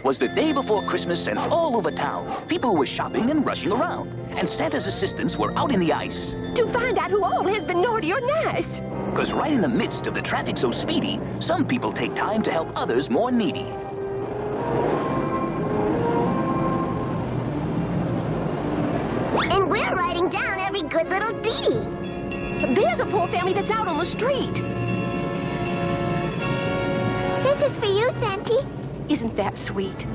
was the day before Christmas, and all over town, people were shopping and rushing around. And Santa's assistants were out in the ice. To find out who all has been naughty or nice. Because right in the midst of the traffic so speedy, some people take time to help others more needy. And we're writing down every good little ditty. There's a poor family that's out on the street. This is for you, Santy. Isn't that sweet?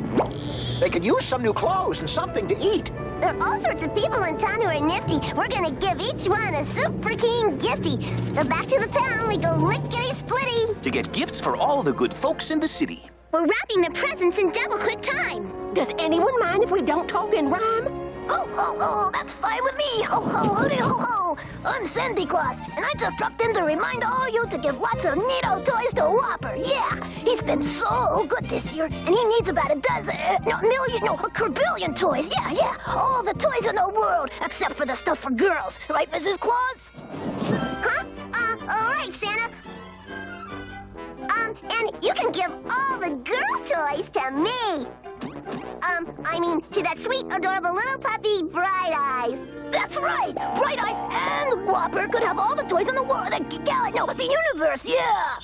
They could use some new clothes and something to eat. There are all sorts of people in town who are nifty. We're gonna give each one a super king gifty. So back to the pound we go lickety-splitty. To get gifts for all the good folks in the city. We're wrapping the presents in double quick time. Does anyone mind if we don't talk in rhyme? Ho, ho, ho, that's fine with me. Ho, ho, hooty, ho, ho. I'm Santa Claus, and I just dropped in to remind all you to give lots of neato toys to Whopper. Yeah, he's been so good this year, and he needs about a quadrillion toys. Yeah, all the toys in the world, except for the stuff for girls. Right, Mrs. Claus? Huh? All right, Santa. And you can give all the girl toys to me. I mean, to that sweet, adorable little puppy, Bright Eyes. That's right! Bright Eyes and Whopper could have all the toys in the world, the universe, yeah!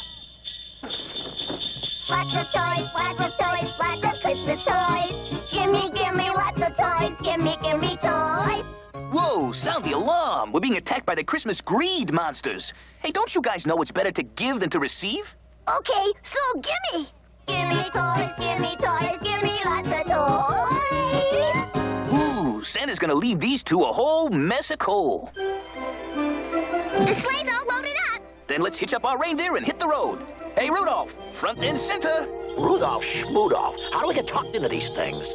Lots of toys, lots of toys, lots of Christmas toys. Gimme lots of toys, gimme toys. Whoa, sound the alarm! We're being attacked by the Christmas greed monsters. Hey, don't you guys know it's better to give than to receive? Okay, so gimme! Gimme toys, gimme toys, gimme lots of toys! Ooh, Santa's gonna leave these two a whole mess of coal. The sleigh's all loaded up! Then let's hitch up our reindeer and hit the road. Hey, Rudolph, front and center. Rudolph, Schmudolph, how do we get tucked into these things?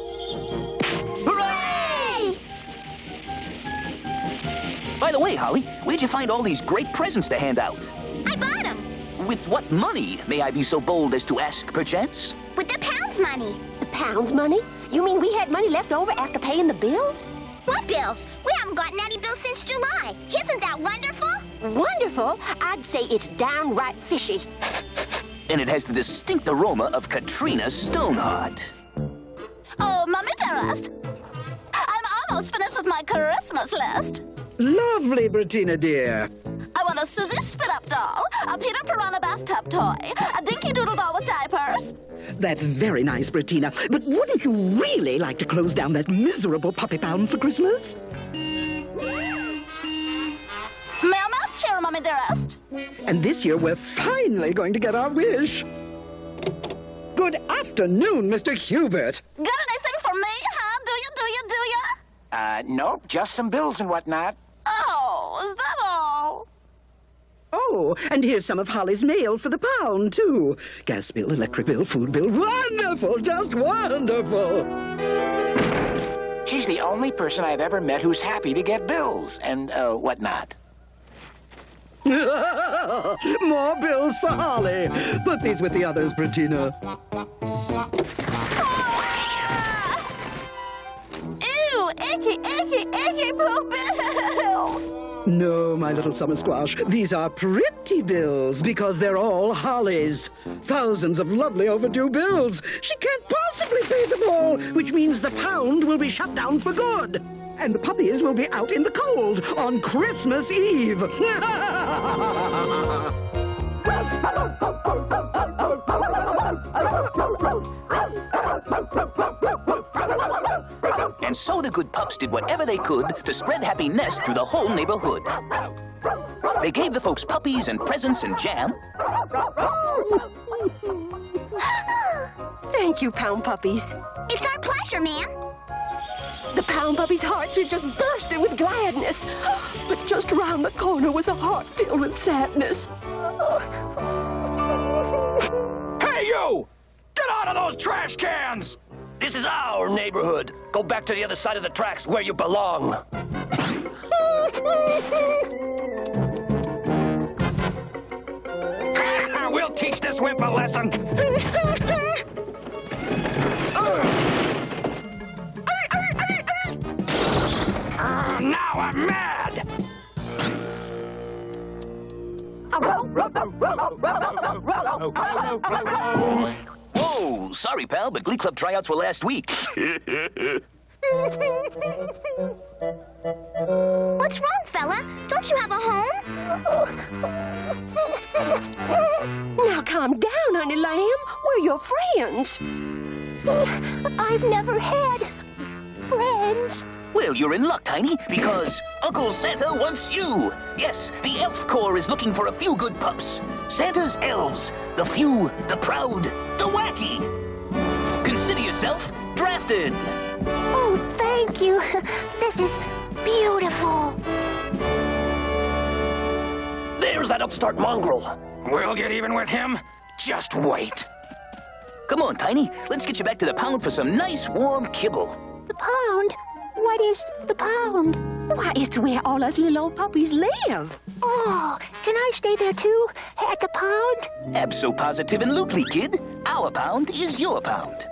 Hooray! By the way, Holly, where'd you find all these great presents to hand out? I bought them. With what money, may I be so bold as to ask, perchance? With the pound's money. The pound's money? You mean we had money left over after paying the bills? What bills? We haven't gotten any bills since July. Isn't that wonderful? Wonderful? I'd say it's downright fishy. And it has the distinct aroma of Katrina Stoneheart. Oh, Mummy dearest, I'm almost finished with my Christmas list. Lovely, Bettina dear. I want a Susie Spit-Up doll, a Peter Piranha bathtub toy, a Dinky Doodle doll with diapers. That's very nice, Bettina. But wouldn't you really like to close down that miserable puppy pound for Christmas? Mailman's here, Mummy dearest. And this year we're finally going to get our wish. Good afternoon, Mr. Hubert. Got anything for me, huh? Do you? Nope, just some bills and whatnot. Oh, is that all? Oh, and here's some of Holly's mail for the pound, too. Gas bill, electric bill, food bill. Wonderful, just wonderful. She's the only person I've ever met who's happy to get bills and, whatnot. More bills for Holly. Put these with the others, Bettina. Ew, icky poo bills. No, my little summer squash. These are pretty bills because they're all Holly's. Thousands of lovely overdue bills. She can't possibly pay them all, which means the pound will be shut down for good. And the puppies will be out in the cold on Christmas Eve. And so the good pups did whatever they could to spread happiness through the whole neighborhood. They gave the folks puppies and presents and jam. Thank you, Pound Puppies. It's our pleasure, ma'am. The Pound Puppies' hearts are just bursting with gladness. But just around the corner was a heart filled with sadness. Hey, you! Get out of those trash cans! This is our neighborhood. Go back to the other side of the tracks where you belong. We'll teach this wimp a lesson. Now I'm mad! Whoa! Oh, sorry, pal, but Glee Club tryouts were last week. What's wrong, fella? Don't you have a home? Now calm down, honey lamb. We're your friends. I've never had friends. Well, you're in luck, Tiny, because Uncle Santa wants you. Yes, the Elf Corps is looking for a few good pups. Santa's elves. The few, the proud, the wacky. Consider yourself drafted. Oh, thank you. This is beautiful. There's that upstart mongrel. We'll get even with him. Just wait. Come on, Tiny. Let's get you back to the pound for some nice, warm kibble. The pound? What is the pound? Why, it's where all us little old puppies live. Oh, can I stay there too? At the pound? Abso-positive-and-lootly, kid. Our pound is your pound.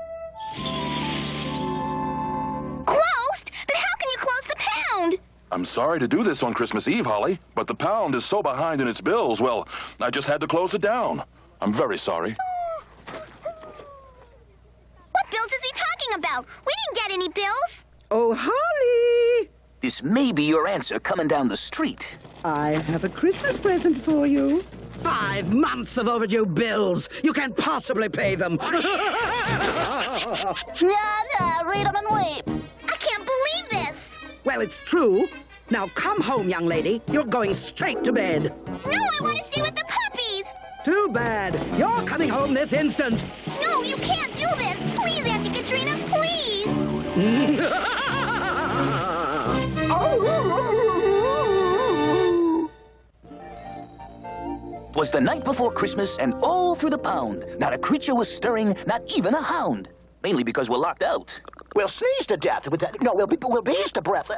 Closed? Then how can you close the pound? I'm sorry to do this on Christmas Eve, Holly, but the pound is so behind in its bills, well, I just had to close it down. I'm very sorry. What bills is he talking about? We didn't get any bills. Oh, Holly! This may be your answer coming down the street. I have a Christmas present for you. 5 months of overdue bills. You can't possibly pay them. Nah, read them and weep. I can't believe this. Well, it's true. Now come home, young lady. You're going straight to bed. No, I want to stay with the puppies. Too bad. You're coming home this instant. No, you can't do this. Please, Auntie Katrina, please. Was the night before Christmas, and all through the pound, not a creature was stirring, not even a hound. Mainly because we're locked out. We'll sneeze to death. We'll bees to breath.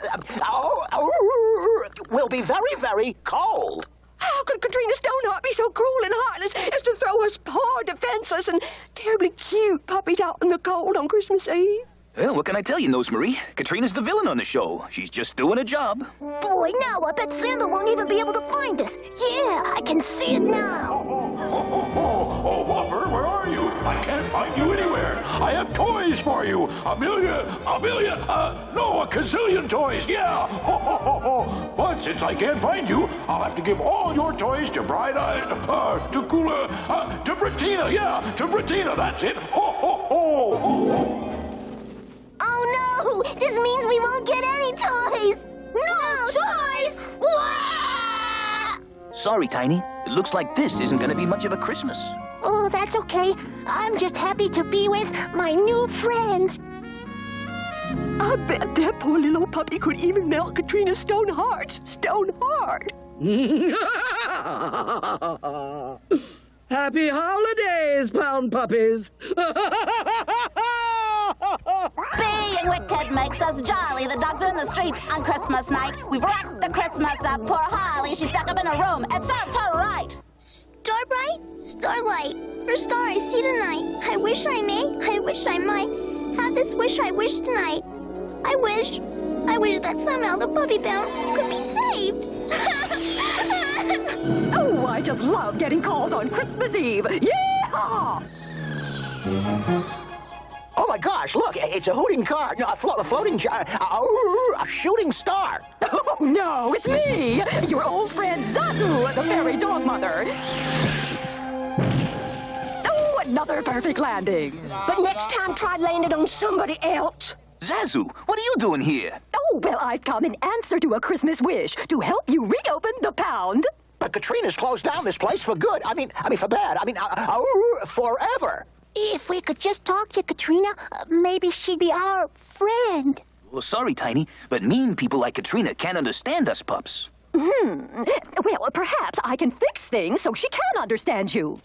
We'll be very, very cold. How could Katrina Stoneheart be so cruel and heartless as to throw us poor, defenseless, and terribly cute puppies out in the cold on Christmas Eve? Well, what can I tell you, Nosemarie? Katrina's the villain on the show. She's just doing a job. Boy, now I bet Santa won't even be able to find us. Yeah, I can see it now. Oh, Whopper, where are you? I can't find you anywhere. I have toys for you. A gazillion toys, yeah. But since I can't find you, I'll have to give all your toys to Bright-Eyed, to Kula, to Bratina, yeah, to Bratina, that's it. Oh no! This means we won't get any toys! No toys! Wah! Sorry, Tiny. It looks like this isn't going to be much of a Christmas. Oh, that's okay. I'm just happy to be with my new friends. I bet that poor little puppy could even melt Katrina Stoneheart's stone heart. Happy holidays, pound puppies. Being wicked makes us jolly. The dogs are in the street on Christmas night. We've wrapped the Christmas up. Poor Holly, she's stuck up in her room. It serves her right. Starbright, starlight, or star I see tonight. I wish I may, I wish I might have this wish I wish tonight. I wish that somehow the puppy bound could be saved. Oh, I just love getting calls on Christmas Eve. Yeehaw! Oh my gosh, look, it's a hooting car. No, a floating jar. A shooting star. Oh, no, it's me, your old friend Zazu, the fairy dog mother. Oh, another perfect landing. But next time, try landing on somebody else. Zazu, what are you doing here? Oh, well, I've come in answer to a Christmas wish to help you reopen the pound. But Katrina's closed down this place for good. I mean, for bad. Forever. If we could just talk to Katrina, maybe she'd be our friend. Well, sorry, Tiny, but mean people like Katrina can't understand us pups. Well, perhaps I can fix things so she can understand you.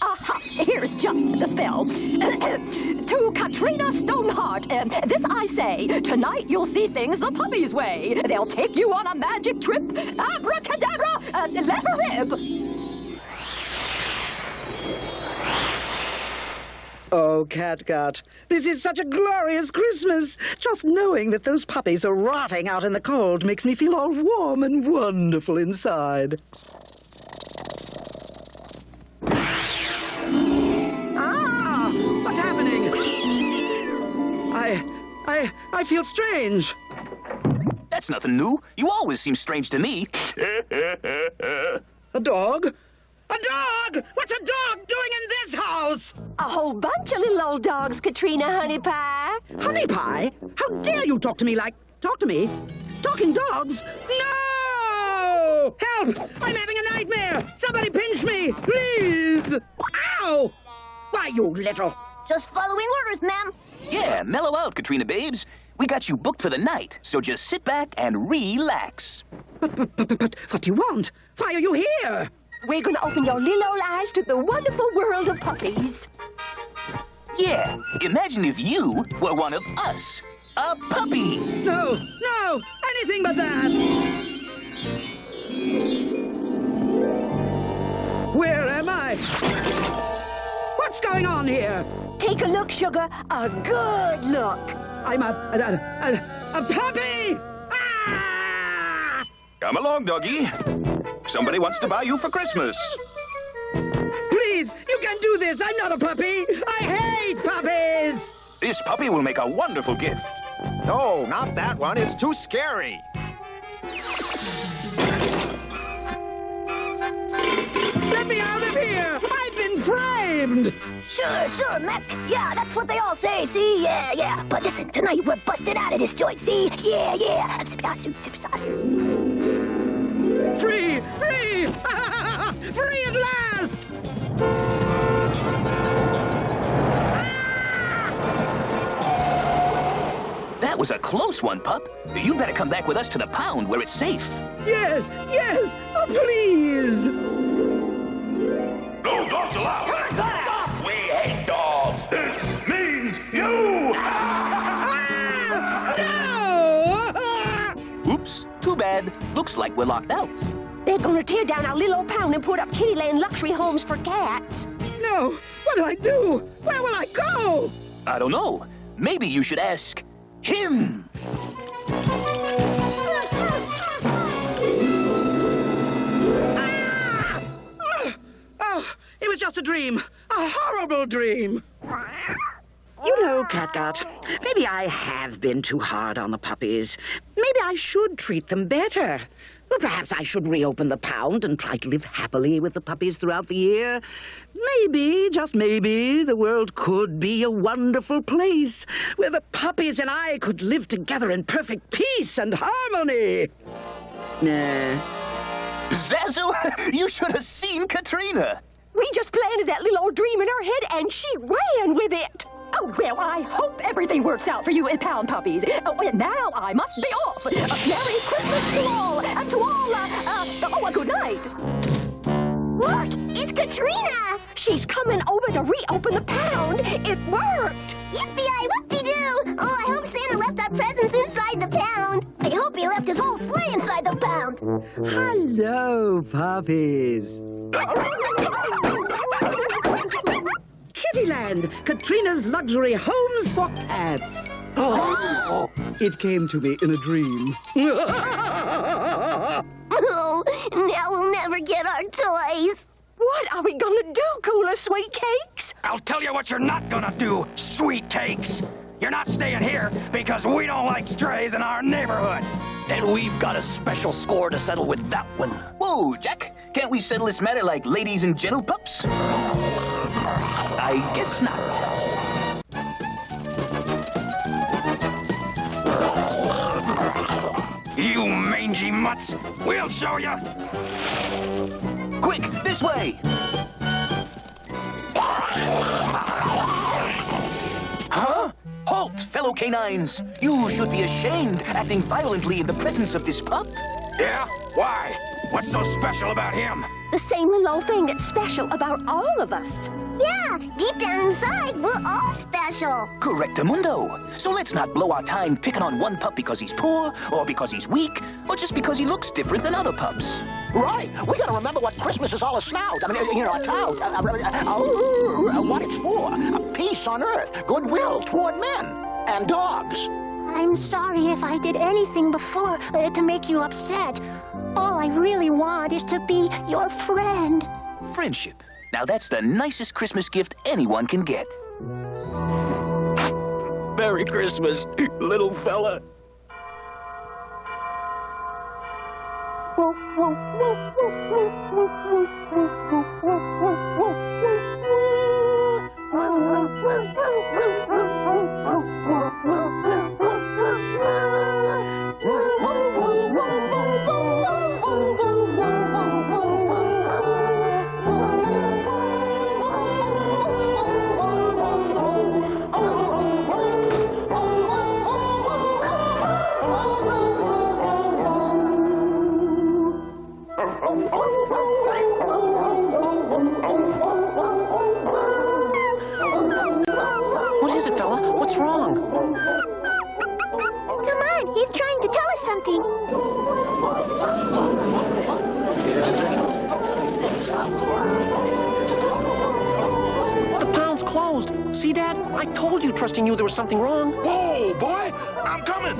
Aha, here's just the spell. To Katrina Stoneheart, this I say, tonight you'll see things the puppy's way. They'll take you on a magic trip. Abracadabra, let her rip. Oh, Catgut, this is such a glorious Christmas. Just knowing that those puppies are rotting out in the cold makes me feel all warm and wonderful inside. I feel strange. That's nothing new. You always seem strange to me. A dog? A dog? What's a dog doing in this house? A whole bunch of little old dogs, Katrina Honey Pie. Honey Pie? How dare you talk to me like... Talk to me? Talking dogs? No! Help! I'm having a nightmare! Somebody pinch me, please! Ow! Why, you little... Just following orders, ma'am. Yeah, mellow out, Katrina babes. We got you booked for the night, so just sit back and relax. But what do you want? Why are you here? We're gonna open your little old eyes to the wonderful world of puppies. Yeah, imagine if you were one of us. A puppy. No, no, anything but that. Where am I? What's going on here? Take a look, sugar. A good look. I'm a puppy! Ah! Come along, doggy. Somebody wants to buy you for Christmas. Please, you can't do this. I'm not a puppy. I hate puppies. This puppy will make a wonderful gift. No, not that one. It's too scary. Let me out of here. I've been framed. Sure, Mac. Yeah, that's what they all say, see? Yeah. But listen, tonight we're busted out of this joint, see? Yeah. Free! Free at last! That was a close one, pup. You better come back with us to the pound where it's safe. Yes, oh, please! No dogs allowed! Stop! We hate dogs! This means you! No! Oops, too bad. Looks like we're locked out. They're gonna tear down our little old pound and put up Kittyland luxury homes for cats. No! What'll I do? Where will I go? I don't know. Maybe you should ask him. Oh, it was just a dream. A horrible dream. You know, Catgut, maybe I have been too hard on the puppies. Maybe I should treat them better. Well, perhaps I should reopen the pound and try to live happily with the puppies throughout the year. Maybe, just maybe, the world could be a wonderful place where the puppies and I could live together in perfect peace and harmony. Nah. Zazu, you should have seen Katrina. We just planted that little old dream in her head and she ran with it. Oh, well, I hope everything works out for you and Pound Puppies. Oh, and now I must be off. Merry Christmas to all, and to all, a good night. Look, it's Katrina! She's coming over to reopen the pound. It worked. Yippee-yi, whoop-de-doo! Oh, I hope Santa left our presents inside the pound. I hope he left his whole sleigh inside the pound. Hello, puppies. Kittyland, Katrina's luxury homes for cats. Oh, it came to me in a dream. Oh, now we'll never get our toys. What are we gonna do, Cooler Sweet Cakes? I'll tell you what you're not gonna do, sweet cakes. You're not staying here because we don't like strays in our neighborhood. And we've got a special score to settle with that one. Whoa, Jack. Can't we settle this matter like ladies and gentle pups? I guess not. You mangy mutts, we'll show you. Quick, this way! Huh? Halt, fellow canines! You should be ashamed acting violently in the presence of this pup. Yeah? Why? What's so special about him? The same little old thing that's special about all of us. Yeah, deep down inside, we're all special. Correctamundo. So let's not blow our time picking on one pup because he's poor, or because he's weak, or just because he looks different than other pups. Right. We gotta remember what Christmas is all about. I mean, you know, what it's for. Peace on earth, goodwill toward men and dogs. I'm sorry if I did anything before to make you upset. All I really want is to be your friend. Friendship. Now that's the nicest Christmas gift anyone can get. Merry Christmas, little fella. What is it, fella? What's wrong? Come on, he's trying to tell us something. The pound's closed. See, Dad? I told you, trusting you, there was something wrong. Whoa, boy! I'm coming!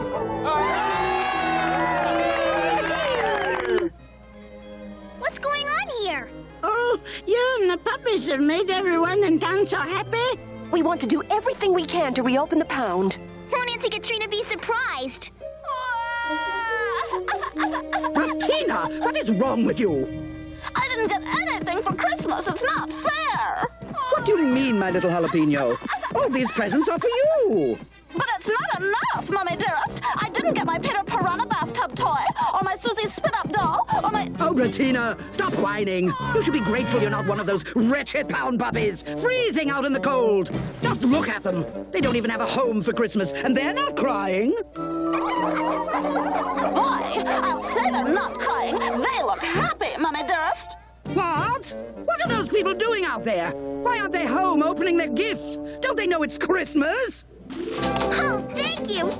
What's going on here? Oh, you and the puppies have made everyone in town so happy. We want to do everything we can to reopen the pound. Won't Auntie Katrina be surprised? Martina, what is wrong with you? I didn't get anything for Christmas. It's not fair. What do you mean, my little jalapeno? All these presents are for you. But it's not enough, Mommy dearest. I didn't get my Peter Piranha bathtub toy, or my Susie spin-up doll, or my... Oh, Martina, stop whining. You should be grateful you're not one of those wretched pound puppies, freezing out in the cold. Just look at them. They don't even have a home for Christmas, and they're not crying. Boy, I'll say they're not crying. They look happy, Mommy dearest. What? What are those people doing out there? Why aren't they home opening their gifts? Don't they know it's Christmas? Oh, thank you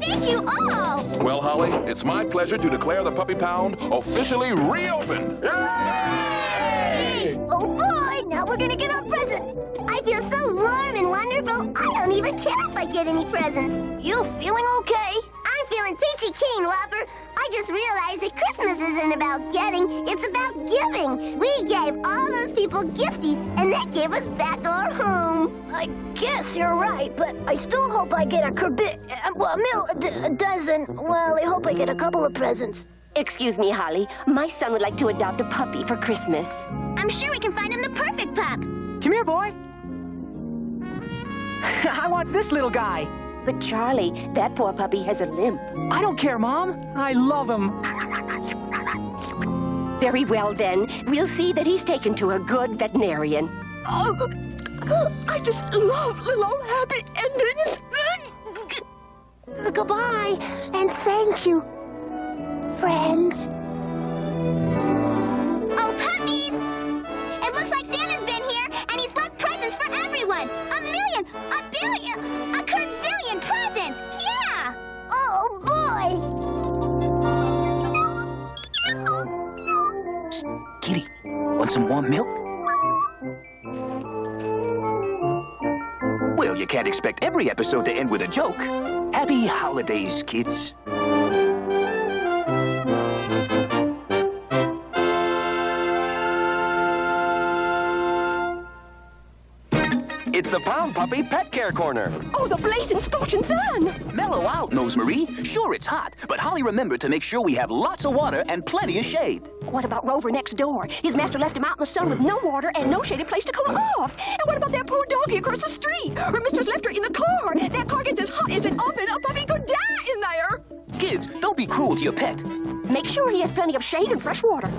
all! Well, Holly, it's my pleasure to declare the Puppy Pound officially reopened. Yay! Oh boy, now we're gonna get our presents. I feel so warm and wonderful, I don't even care if I get any presents. You feeling okay? I'm feeling peachy keen, Whopper. I just realized that Christmas isn't about getting, it's about giving. We gave all those people gifties, and they gave us back our home. I guess you're right, but I still hope I get a dozen. Well, I hope I get a couple of presents. Excuse me, Holly. My son would like to adopt a puppy for Christmas. I'm sure we can find him the perfect pup. Come here, boy. I want this little guy. But Charlie, that poor puppy has a limp. I don't care, Mom. I love him. Very well, then. We'll see that he's taken to a good veterinarian. Oh, I just love little happy endings. Goodbye, and thank you, friends. Oh, puppies! It looks like Santa's been here, and he's left presents for everyone. 1 million, 1 billion, a gazillion presents. Yeah! Oh, boy! Psst, kitty, want some warm milk? Well, you can't expect every episode to end with a joke. Happy holidays, kids. It's the Pound Puppy Pet Care Corner. Oh, the blazing scorching sun! Mellow out, Nosemarie. Sure, it's hot, but Holly remembered to make sure we have lots of water and plenty of shade. What about Rover next door? His master left him out in the sun with no water and no shady place to cool off. And what about that poor doggy across the street? Her mistress left her in the car. That car gets as hot as an oven. A puppy could die in there. Kids, don't be cruel to your pet. Make sure he has plenty of shade and fresh water.